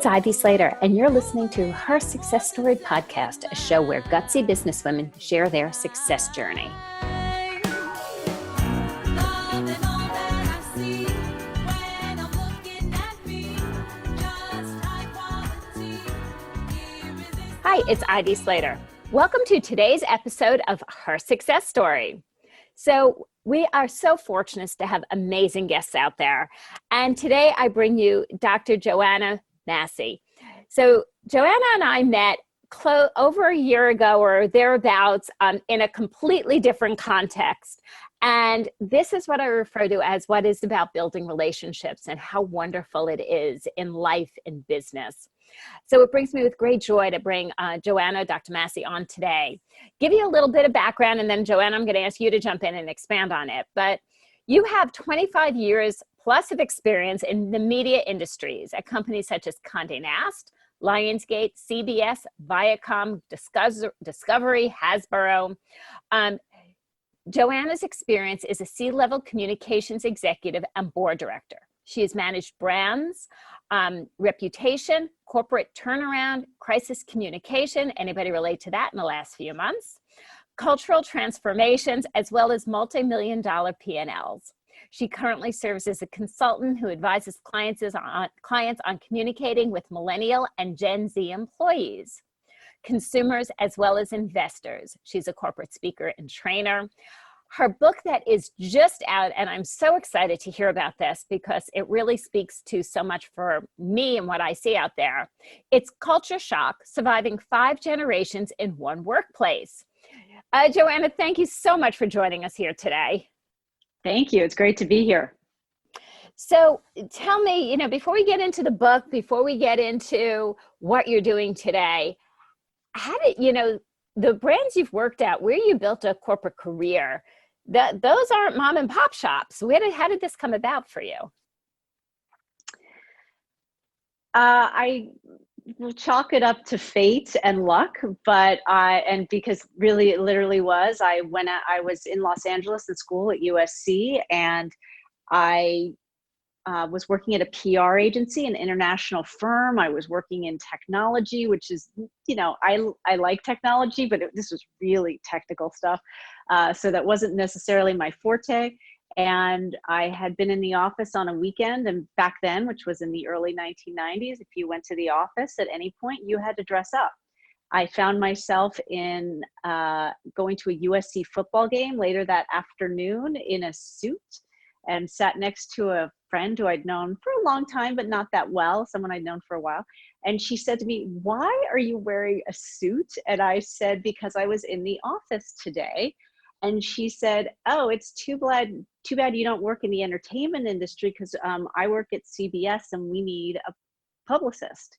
Ivy Slater, and you're listening to Her Success Story Podcast, a show where gutsy businesswomen share their success journey. Hi, it's Ivy Slater. Welcome to today's episode of Her Success Story. So we are so fortunate to have amazing guests out there. And today I bring you Dr. Joanna Massey. So Joanna and I met over a year ago or thereabouts in a completely different context. And this is what I refer to as what is about building relationships and how wonderful it is in life and business. So it brings me with great joy to bring Joanna, Dr. Massey on today. Give you a little bit of background, and then Joanna, I'm going to ask you to jump in and expand on it. But you have 25 years plus of experience in the media industries at companies such as Condé Nast, Lionsgate, CBS, Viacom, Discovery, Hasbro. Joanna's experience is a C-level communications executive and board director. She has managed brands, reputation, corporate turnaround, crisis communication, anybody relate to that in the last few months, cultural transformations, as well as multi-million-dollar P&Ls. She currently serves as a consultant who advises clients on communicating with Millennial and Gen Z employees, consumers, as well as investors. She's a corporate speaker and trainer. Her book that is just out, and I'm so excited to hear about this because it really speaks to so much for me and what I see out there. It's Culture Shock: Surviving 5 Generations in One Workplace. Joanna, thank you so much for joining us here today. Thank you. It's great to be here. So tell me, before we get into the book, before we get into what you're doing today, how did, the brands you've worked at, where you built a corporate career, those aren't mom and pop shops. How did this come about for you? I will chalk it up to fate and luck, because really it literally was. I was in Los Angeles in school at USC, and I was working at a PR agency, an international firm. I was working in technology, which is, I like technology, but this was really technical stuff. So that wasn't necessarily my forte. And I had been in the office on a weekend, and back then, which was in the early 1990s, if you went to the office at any point, you had to dress up. I found myself in going to a USC football game later that afternoon in a suit, and sat next to a friend who I'd known for a long time, but not that well, someone I'd known for a while. And she said to me, "Why are you wearing a suit?" And I said, "Because I was in the office today." And she said, "Oh, it's too bad you don't work in the entertainment industry, because I work at CBS and we need a publicist."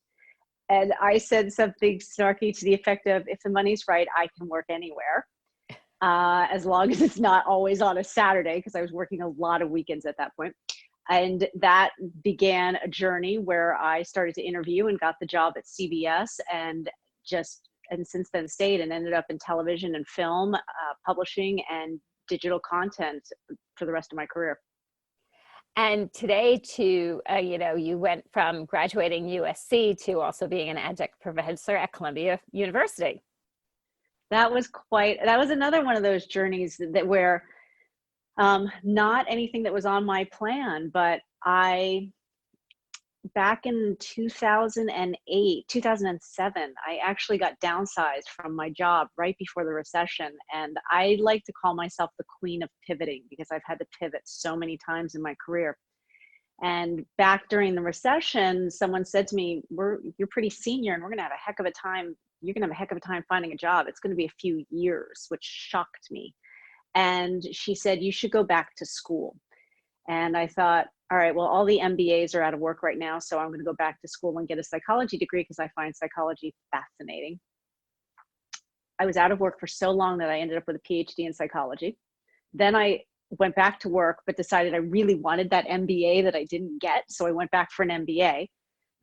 And I said something snarky to the effect of, "If the money's right, I can work anywhere. As long as it's not always on a Saturday," because I was working a lot of weekends at that point. And that began a journey where I started to interview and got the job at CBS, and since then stayed and ended up in television and film, publishing and digital content for the rest of my career. And today you went from graduating USC to also being an adjunct professor at Columbia University. That was another one of those journeys where not anything that was on my plan, but back in 2007, I actually got downsized from my job right before the recession. And I like to call myself the queen of pivoting, because I've had to pivot so many times in my career. And back during the recession, someone said to me, "You're pretty senior, and we're going to have a heck of a time. You're going to have a heck of a time finding a job. It's going to be a few years," which shocked me. And she said, "You should go back to school." And I thought, all right, well, all the MBAs are out of work right now, so I'm going to go back to school and get a psychology degree, because I find psychology fascinating. I was out of work for so long that I ended up with a Ph.D. in psychology. Then I went back to work, but decided I really wanted that MBA that I didn't get, so I went back for an MBA.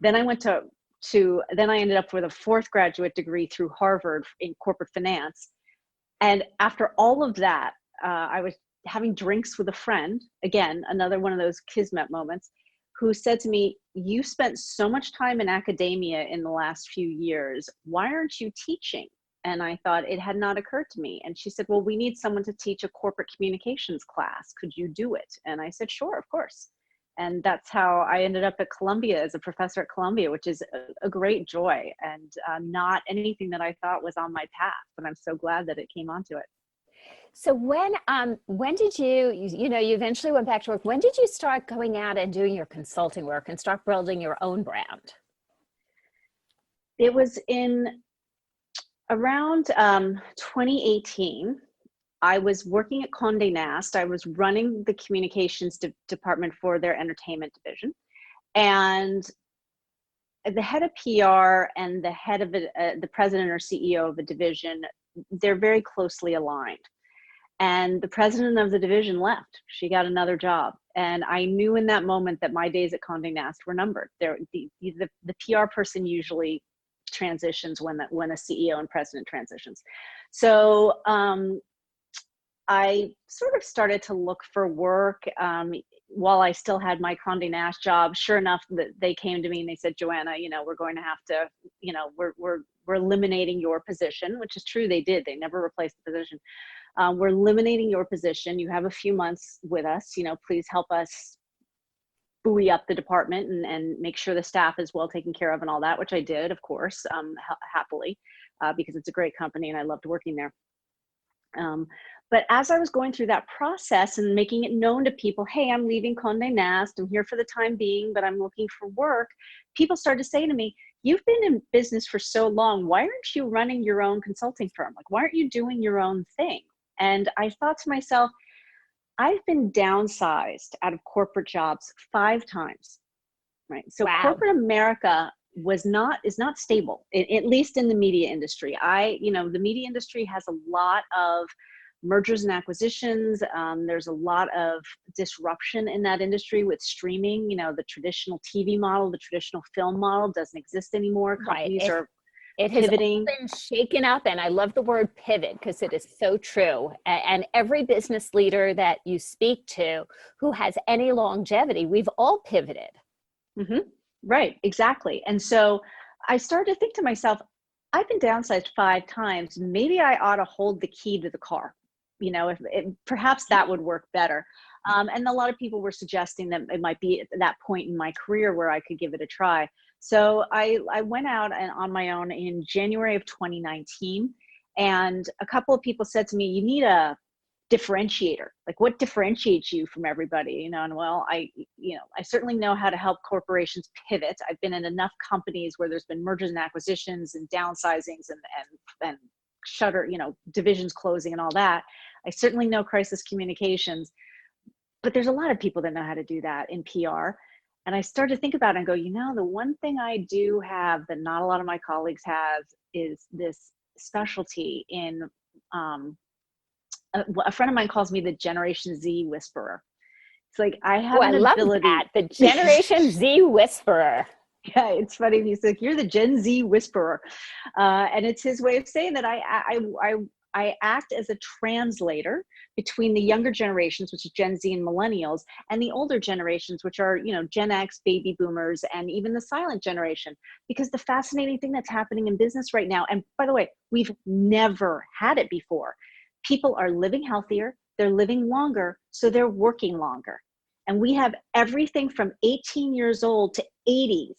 Then I went then I ended up with a 4th graduate degree through Harvard in corporate finance. And after all of that, I was having drinks with a friend, again, another one of those kismet moments, who said to me, "You spent so much time in academia in the last few years. Why aren't you teaching?" And I thought it had not occurred to me. And she said, "Well, we need someone to teach a corporate communications class. Could you do it?" And I said, "Sure, of course." And that's how I ended up at Columbia as a professor at Columbia, which is a great joy, and not anything that I thought was on my path, but I'm so glad that it came onto it. So when did you eventually went back to work. When did you start going out and doing your consulting work and start building your own brand? It was in around 2018. I was working at Condé Nast. I was running the communications department for their entertainment division. And the head of PR and the head of the president or CEO of a division, they're very closely aligned. And the president of the division left. She got another job. And I knew in that moment that my days at Condé Nast were numbered. The PR person usually transitions when a CEO and president transitions. So I sort of started to look for work while I still had my Condé Nast job. Sure enough, they came to me and they said, "Joanna, we're going to have to, we're eliminating your position," which is true. They did. They never replaced the position. "We're eliminating your position. You have a few months with us. Please help us buoy up the department and make sure the staff is well taken care of," and all that, which I did, of course, happily, because it's a great company and I loved working there. But as I was going through that process and making it known to people, "Hey, I'm leaving Condé Nast. I'm here for the time being, but I'm looking for work," people started to say to me, "You've been in business for so long. Why aren't you running your own consulting firm? Like, why aren't you doing your own thing?" And I thought to myself, I've been downsized out of corporate jobs 5 times, right? So Wow. Corporate America is not stable, at least in the media industry. The media industry has a lot of mergers and acquisitions. There's a lot of disruption in that industry with streaming. The traditional TV model, the traditional film model doesn't exist anymore. Companies are It has pivoting. been shaken up, and I love the word pivot because it is so true. And every business leader that you speak to who has any longevity, we've all pivoted. Mm-hmm. Right, exactly. And so I started to think to myself, I've been downsized 5 times. Maybe I ought to hold the key to the car. Perhaps that would work better. And a lot of people were suggesting that it might be at that point in my career where I could give it a try. So I went out and on my own in January of 2019, and a couple of people said to me, "You need a differentiator. Like, what differentiates you from everybody?" And well, I certainly know how to help corporations pivot. I've been in enough companies where there's been mergers and acquisitions and downsizings and shutter, divisions closing and all that. I certainly know crisis communications, but there's a lot of people that know how to do that in PR. And I started to think about it and go, the one thing I do have that not a lot of my colleagues have is this specialty in, a friend of mine calls me the Generation Z whisperer. It's like, I have an ability. That, the Generation Z whisperer. Yeah, it's funny. He's like, "You're the Gen Z whisperer," and it's his way of saying that I act as a translator between the younger generations, which is Gen Z and millennials, and the older generations, which are Gen X, baby boomers, and even the silent generation. Because the fascinating thing that's happening in business right now, and by the way, we've never had it before. People are living healthier, they're living longer, so they're working longer. And we have everything from 18 years old to 80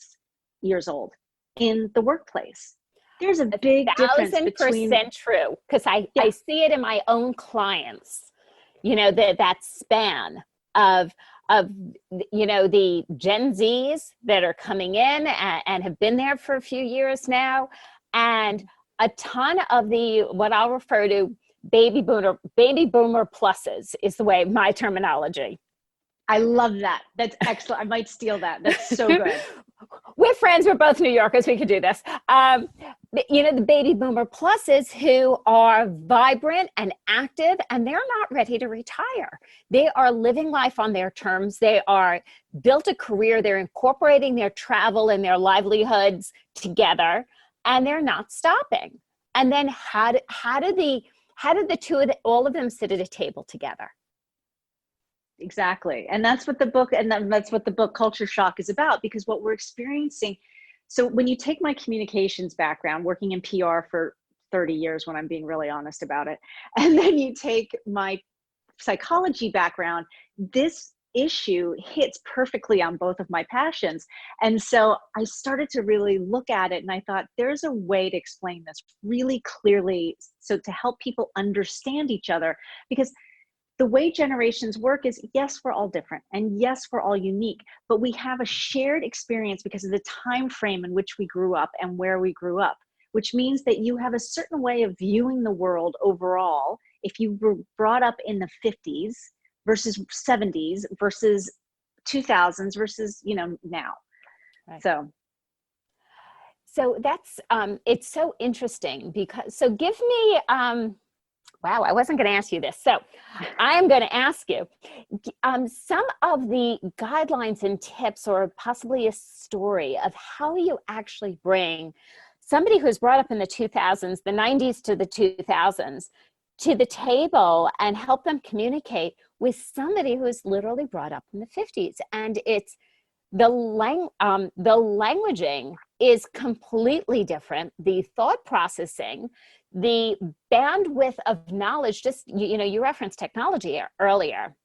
years old in the workplace. There's a big difference between 1,000% true, because I see it in my own clients, that span of the Gen Zs that are coming in and have been there for a few years now, and a ton of what I'll refer to baby boomer pluses is the way my terminology. I love that. That's excellent. I might steal that. That's so good. We're friends. We're both New Yorkers. We could do this. The baby boomer pluses who are vibrant and active, and they're not ready to retire. They are living life on their terms. They are built a career. They're incorporating their travel and their livelihoods together, and they're not stopping. And then how did the two all of them sit at a table together? Exactly. And that's what the book, that's what the book Culture Shock is about, because what we're experiencing. So when you take my communications background, working in PR for 30 years, when I'm being really honest about it, and then you take my psychology background, this issue hits perfectly on both of my passions. And so I started to really look at it, and I thought there's a way to explain this really clearly, so to help people understand each other. Because the way generations work is, yes, we're all different, and yes, we're all unique, but we have a shared experience because of the time frame in which we grew up and where we grew up, which means that you have a certain way of viewing the world overall if you were brought up in the 50s versus 70s versus 2000s versus, now. Right. So that's it's so interesting, because so give me wow, I wasn't going to ask you this. So I'm going to ask you some of the guidelines and tips, or possibly a story of how you actually bring somebody who's brought up in the 2000s, the 90s to the 2000s, to the table and help them communicate with somebody who's literally brought up in the 50s. And it's the languaging is completely different. The thought processing, the bandwidth of knowledge, just, you referenced technology earlier.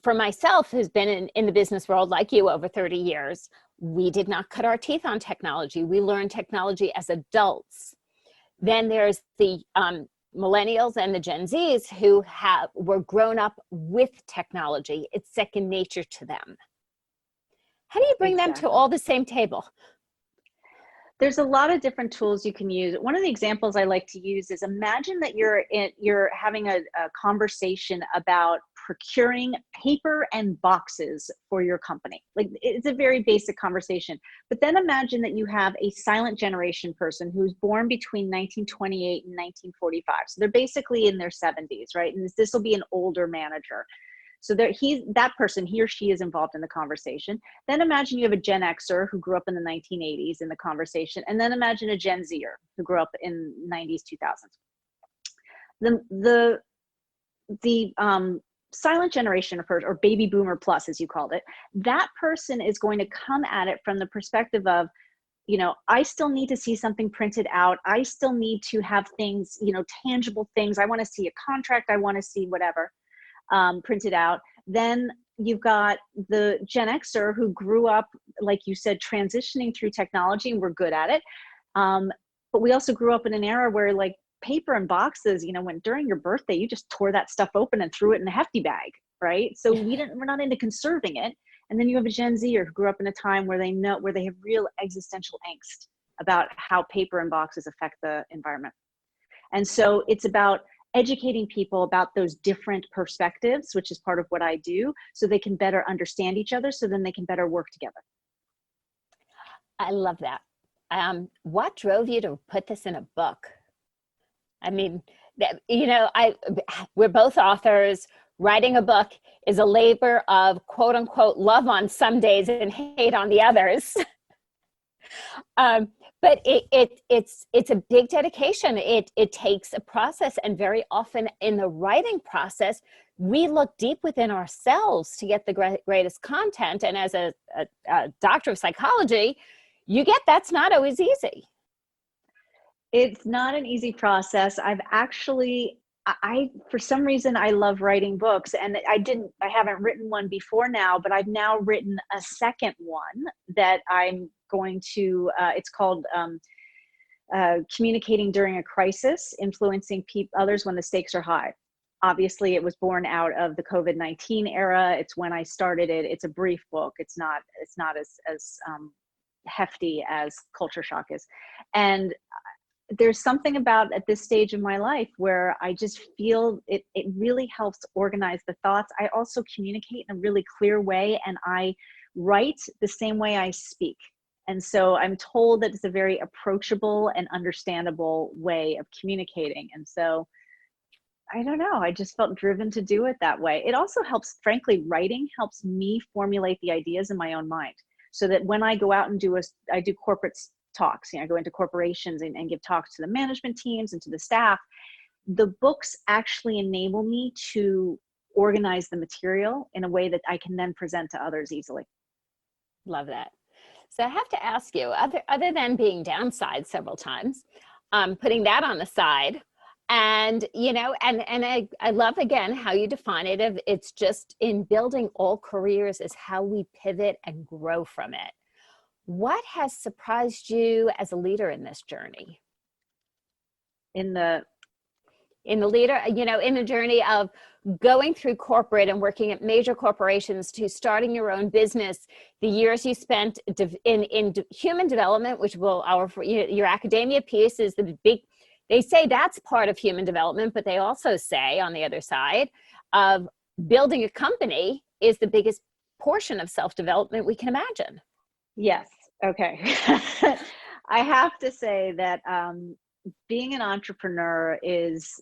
For myself, who's been in the business world like you over 30 years, we did not cut our teeth on technology. We learned technology as adults. Then there's the millennials and the Gen Zs who were grown up with technology. It's second nature to them. How do you bring them to all the same table? There's a lot of different tools you can use. One of the examples I like to use is, imagine that you're having a conversation about procuring paper and boxes for your company. Like, it's a very basic conversation. But then imagine that you have a silent generation person who's born between 1928 and 1945. So they're basically in their 70s, right? And this will be an older manager. So that person, he or she, is involved in the conversation. Then imagine you have a Gen Xer who grew up in the 1980s in the conversation. And then imagine a Gen Zer who grew up in 90s, 2000s. The silent generation, or baby boomer plus, as you called it, that person is going to come at it from the perspective of, I still need to see something printed out. I still need to have things, tangible things. I want to see a contract. I want to see whatever. Printed out. Then you've got the Gen Xer who grew up, like you said, transitioning through technology, and we're good at it. But we also grew up in an era where, like, paper and boxes, when during your birthday, you just tore that stuff open and threw it in a hefty bag, right? So we're not into conserving it. And then you have a Gen Zer who grew up in a time where they have real existential angst about how paper and boxes affect the environment. And so it's about educating people about those different perspectives, which is part of what I do, so they can better understand each other, so then they can better work together. I love that. What drove you to put this in a book? I mean, we're both authors. Writing a book is a labor of, quote unquote, love on some days and hate on the others. But it's a big dedication. It takes a process, and very often in the writing process, we look deep within ourselves to get the greatest content. And as a doctor of psychology, you get that's not always easy. It's not an easy process. For some reason, I love writing books, and I haven't written one before now, but I've now written a second one that I'm going to, it's called Communicating During a Crisis, Influencing Others When the Stakes Are High. Obviously, it was born out of the COVID-19 era. It's when I started it. It's a brief book. It's not as hefty as Culture Shock is. And there's something about, at this stage of my life, where I just feel it really helps organize the thoughts. I also communicate in a really clear way, and I write the same way I speak. And so I'm told that it's a very approachable and understandable way of communicating. And so, I don't know, I just felt driven to do it that way. It also helps, frankly, writing helps me formulate the ideas in my own mind, so that when I go out and I do corporate talks, I go into corporations and give talks to the management teams and to the staff. The books actually enable me to organize the material in a way that I can then present to others easily. Love that. So I have to ask you, other than being downsized several times, putting that on the side, and I love again how you define it. Of it's just in building all careers is how we pivot and grow from it. What has surprised you as a leader in this journey? In the journey of going through corporate and working at major corporations to starting your own business, the years you spent in human development, which your academia piece is the big, they say that's part of human development, but they also say on the other side of building a company is the biggest portion of self-development we can imagine. Yes. Okay. I have to say that being an entrepreneur is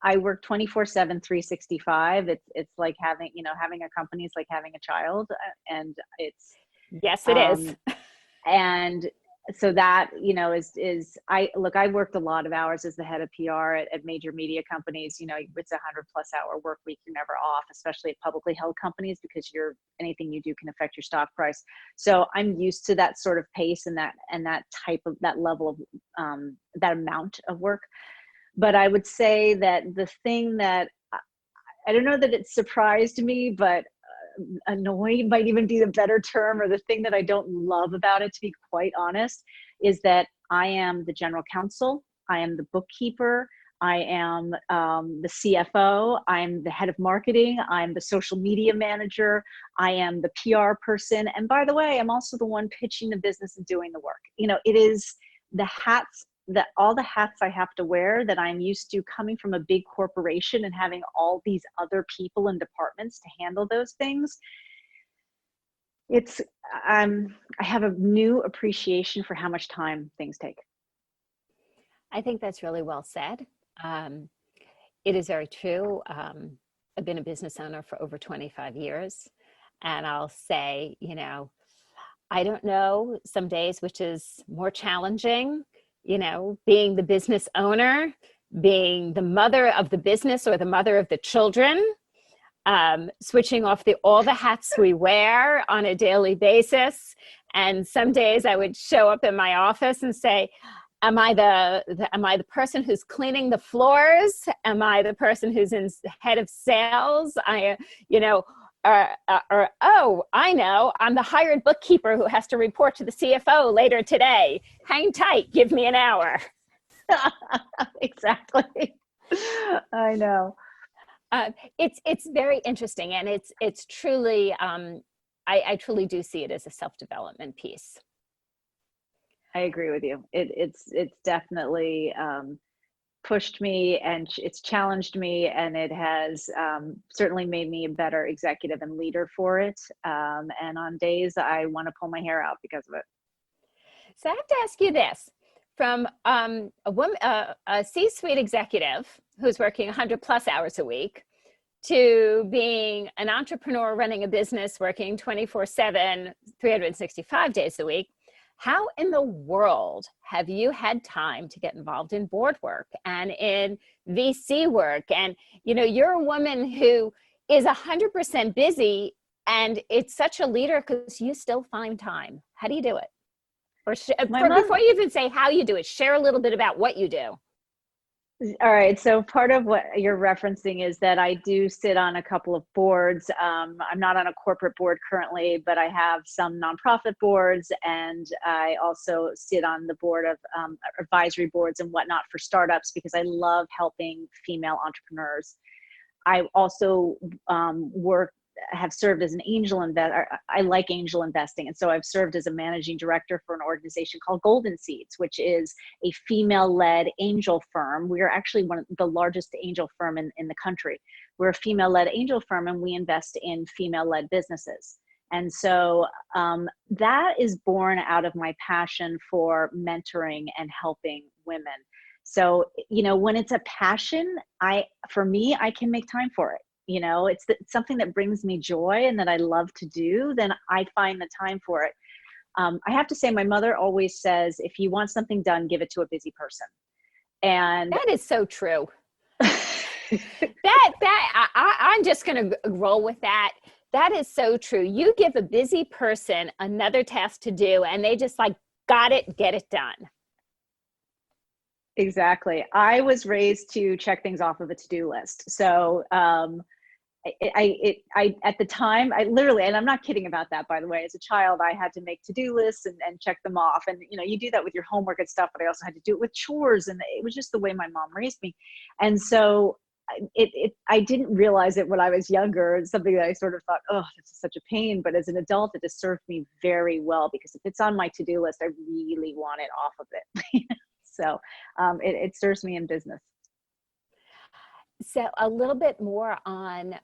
I work 24/7, 365. It's like having a company is like having a child, and it's, yes, it is. And so that, I worked a lot of hours as the head of PR at major media companies. It's 100+ hour work week. You're never off, especially at publicly held companies, because anything you do can affect your stock price. So I'm used to that sort of pace and that level of that amount of work. But I would say that the thing that, I don't know that it surprised me, but annoying might even be the better term, or the thing that I don't love about it, to be quite honest, is that I am the general counsel, I am the bookkeeper, I am the CFO, I'm the head of marketing, I'm the social media manager, I am the PR person. And by the way, I'm also the one pitching the business and doing the work. It is all the hats I have to wear that I'm used to, coming from a big corporation and having all these other people and departments to handle those things. I have a new appreciation for how much time things take. I think that's really well said. It is very true. I've been a business owner for over 25 years, and I'll say, I don't know some days which is more challenging, being the business owner, being the mother of the business or the mother of the children, switching off all the hats we wear on a daily basis. And some days I would show up in my office and say, am I the person who's cleaning the floors? Am I the person who's head of sales? Oh, I know, I'm the hired bookkeeper who has to report to the CFO later today. Hang tight, give me an hour. Exactly. I know. It's very interesting, and it's truly, I truly do see it as a self-development piece. I agree with you. It's definitely pushed me, and it's challenged me, and it has certainly made me a better executive and leader for it. And on days I want to pull my hair out because of it. So I have to ask you this: from a C-suite executive who's working 100+ hours a week, to being an entrepreneur running a business working 24/7, 365 days a week, how in the world have you had time to get involved in board work and in VC work? And, you're a woman who is 100% busy, and it's such a leader because you still find time. How do you do it? Or before you even say how you do it, share a little bit about what you do. All right. So part of what you're referencing is that I do sit on a couple of boards. I'm not on a corporate board currently, but I have some nonprofit boards, and I also sit on the board of advisory boards and whatnot for startups, because I love helping female entrepreneurs. I also have served as an angel investor. I like angel investing. And so I've served as a managing director for an organization called Golden Seeds, which is a female-led angel firm. We are actually one of the largest angel firm in the country. We're a female-led angel firm, and we invest in female-led businesses. And so that is born out of my passion for mentoring and helping women. So, when it's a passion, for me, I can make time for it. It's something that brings me joy and that I love to do, then I find the time for it. I have to say, my mother always says, if you want something done, give it to a busy person. And that is so true. I'm just going to roll with that. That is so true. You give a busy person another task to do and they just like, got it, get it done. Exactly. I was raised to check things off of a to-do list. So I at the time, I literally, and I'm not kidding about that, by the way, as a child, I had to make to-do lists and check them off. And, you know, you do that with your homework and stuff, but I also had to do it with chores. And it was just the way my mom raised me. And so I didn't realize it when I was younger. It's something that I sort of thought, oh, this is such a pain. But as an adult, it has served me very well, because if it's on my to-do list, I really want it off of it. So it serves me in business. So a little bit more on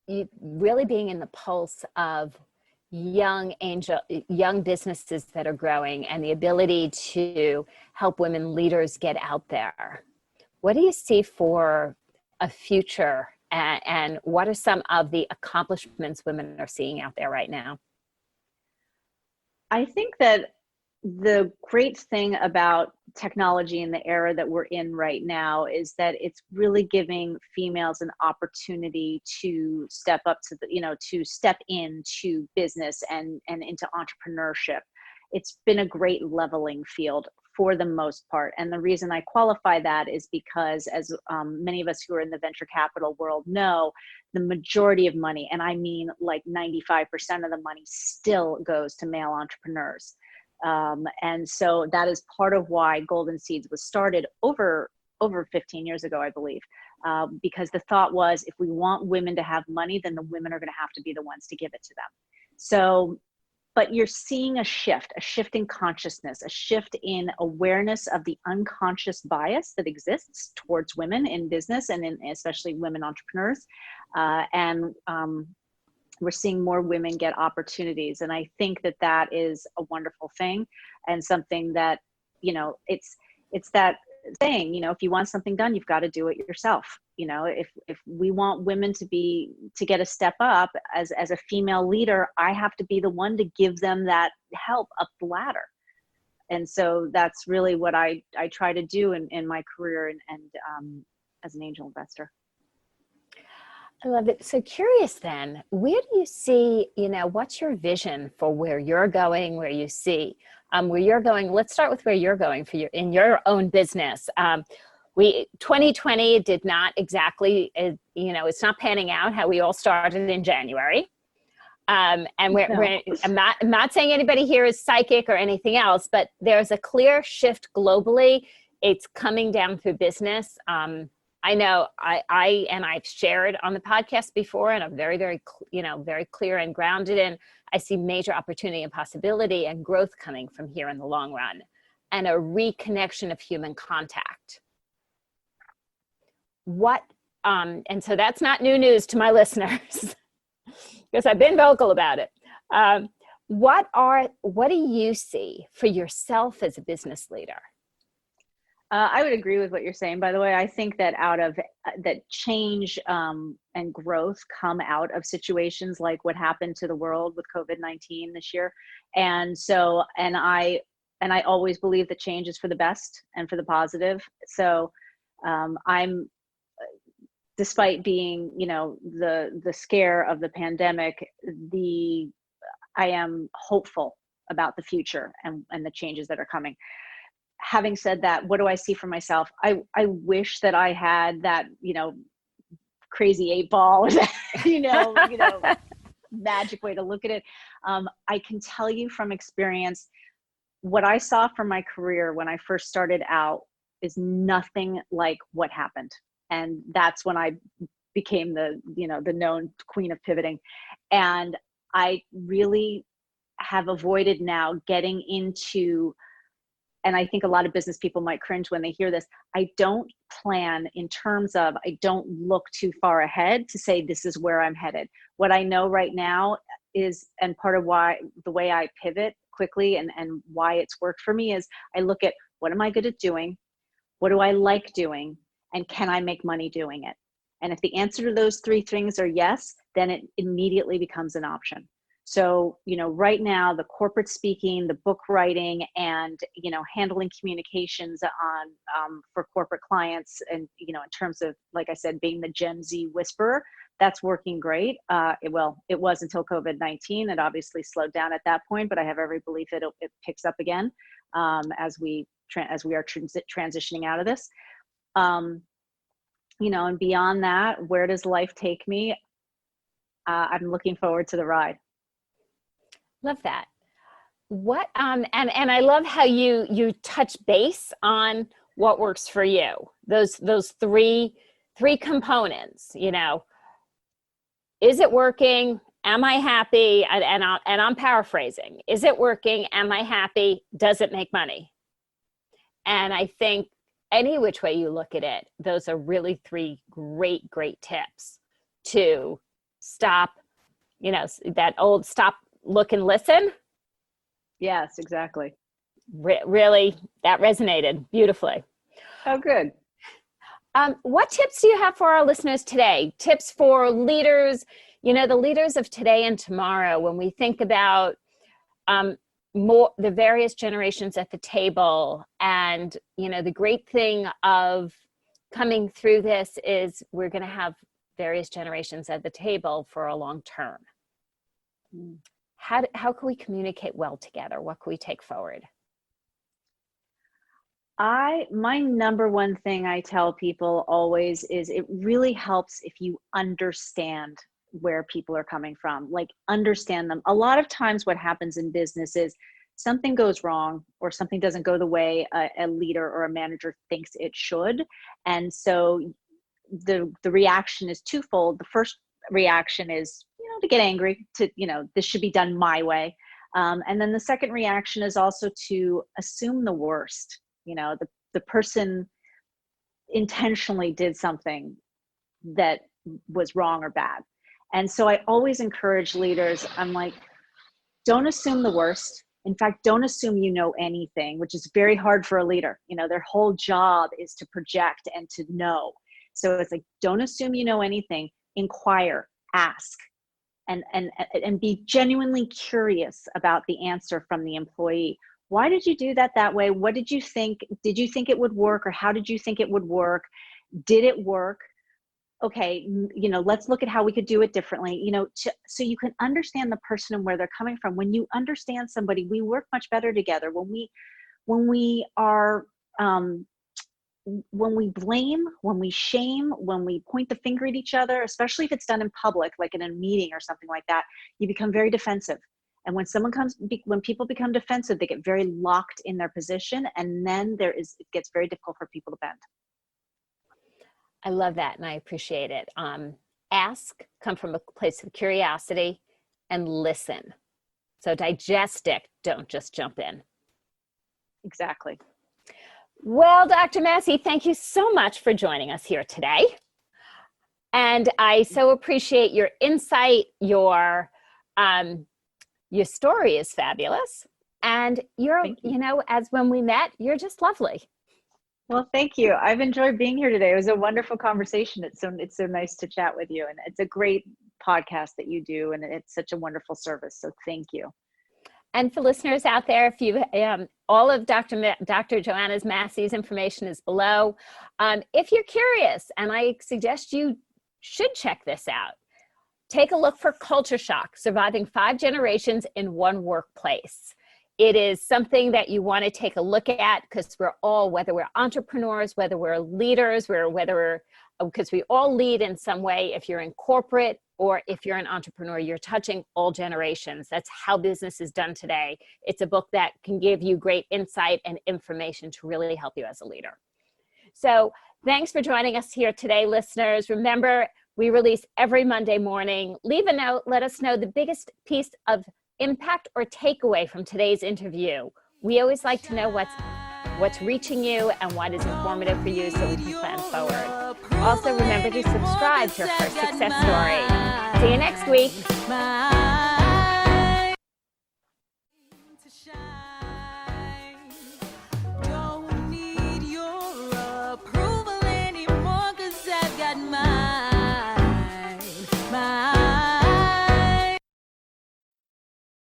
you really being in the pulse of young businesses that are growing and the ability to help women leaders get out there. What do you see for a future, and what are some of the accomplishments women are seeing out there right now? I think that the great thing about technology in the era that we're in right now is that it's really giving females an opportunity to step up to the, to step into business and into entrepreneurship. It's been a great leveling field for the most part. And the reason I qualify that is because, as many of us who are in the venture capital world know, the majority of money, and I mean like 95% of the money, still goes to male entrepreneurs. And so that is part of why Golden Seeds was started over 15 years ago, I believe, because the thought was, if we want women to have money, then the women are going to have to be the ones to give it to them. So, but you're seeing a shift in consciousness, a shift in awareness of the unconscious bias that exists towards women in business and in especially women entrepreneurs. We're seeing more women get opportunities. And I think that that is a wonderful thing, and something that, it's that saying, if you want something done, you've got to do it yourself. If we want women to get a step up as a female leader, I have to be the one to give them that help up the ladder. And so that's really what I try to do in my career and as an angel investor. I love it. So curious then, where do you see, what's your vision for where you're going, where you see where you're going? Let's start with where you're going in your own business. 2020 did not exactly, it's not panning out how we all started in January. And I'm not saying anybody here is psychic or anything else, but there's a clear shift globally. It's coming down through business. I know I've shared on the podcast before, and I'm very, very, very clear and grounded in, I see major opportunity and possibility and growth coming from here in the long run, and a reconnection of human contact. And so that's not new news to my listeners because I've been vocal about it. What do you see for yourself as a business leader? I would agree with what you're saying, by the way. I think that that change and growth come out of situations like what happened to the world with COVID-19 this year. And so, and I always believe that change is for the best and for the positive. So I'm, despite being, the scare of the pandemic, I am hopeful about the future and the changes that are coming. Having said that, what do I see for myself? I wish that I had that, crazy 8 ball, magic way to look at it. I can tell you from experience, what I saw from my career when I first started out is nothing like what happened. And that's when I became the known queen of pivoting. And I really have avoided now getting into, and I think a lot of business people might cringe when they hear this, I don't plan in terms of, I don't look too far ahead to say this is where I'm headed. What I know right now is, and part of why the way I pivot quickly and why it's worked for me is, I look at, what am I good at doing? What do I like doing? And can I make money doing it? And if the answer to those 3 things are yes, then it immediately becomes an option. So, right now, the corporate speaking, the book writing, and, handling communications for corporate clients, and, in terms of, like I said, being the Gen Z whisperer, that's working great. It was until COVID-19. It obviously slowed down at that point, but I have every belief it picks up again as we are transitioning out of this. And beyond that, where does life take me? I'm looking forward to the ride. Love that. What and I love how you touch base on what works for you. Those three components. Is it working? Am I happy? And I'm paraphrasing. Is it working? Am I happy? Does it make money? And I think any which way you look at it, those are really three great tips to stop. That old stop, look, and listen. Yes, exactly. Really, that resonated beautifully. Oh, good. What tips do you have for our listeners today? Tips for leaders, the leaders of today and tomorrow, when we think about the various generations at the table. And, the great thing of coming through this is we're going to have various generations at the table for a long term. How can we communicate well together? What can we take forward? My number one thing I tell people always is it really helps if you understand where people are coming from, like understand them. A lot of times what happens in business is something goes wrong or something doesn't go the way a leader or a manager thinks it should. And so the reaction is twofold. The first reaction is, to get angry, to, this should be done my way. And then the second reaction is also to assume the worst. The person intentionally did something that was wrong or bad. And so I always encourage leaders, I'm like, don't assume the worst. In fact, don't assume you know anything, which is very hard for a leader. Their whole job is to project and to know. So it's like, don't assume you know anything, inquire, ask, and be genuinely curious about the answer from the employee. Why did you do that way? What did you think? Did you think it would work, or how did you think it would work? Did it work? Okay, let's look at how we could do it differently, so you can understand the person and where they're coming from. When you understand somebody, we work much better together. When we blame, when we shame, when we point the finger at each other, especially if it's done in public, like in a meeting or something like that, you become very defensive. And when people become defensive, they get very locked in their position, and then it gets very difficult for people to bend. I love that, and I appreciate it. Ask, come from a place of curiosity, and listen. So digest it, don't just jump in. Exactly. Well, Dr. Massey, thank you so much for joining us here today. And I so appreciate your insight. Your story is fabulous. And as when we met, you're just lovely. Well, thank you. I've enjoyed being here today. It was a wonderful conversation. It's so nice to chat with you. And it's a great podcast that you do. And it's such a wonderful service. So thank you. And for listeners out there, if you all of Dr. Joanna Massey's information is below. If you're curious, and I suggest you should check this out, take a look for Culture Shock: Surviving 5 Generations in One Workplace. It is something that you want to take a look at, because we're all, whether we're entrepreneurs, whether we're leaders, because we all lead in some way. If you're in corporate or if you're an entrepreneur, you're touching all generations. That's how business is done today. It's a book that can give you great insight and information to really help you as a leader. So thanks for joining us here today, listeners. Remember, we release every Monday morning. Leave a note. Let us know the biggest piece of impact or takeaway from today's interview. We always like to know what's reaching you and what is informative for you, so we can plan forward. Also, remember to subscribe to Her Success Story. See you next week.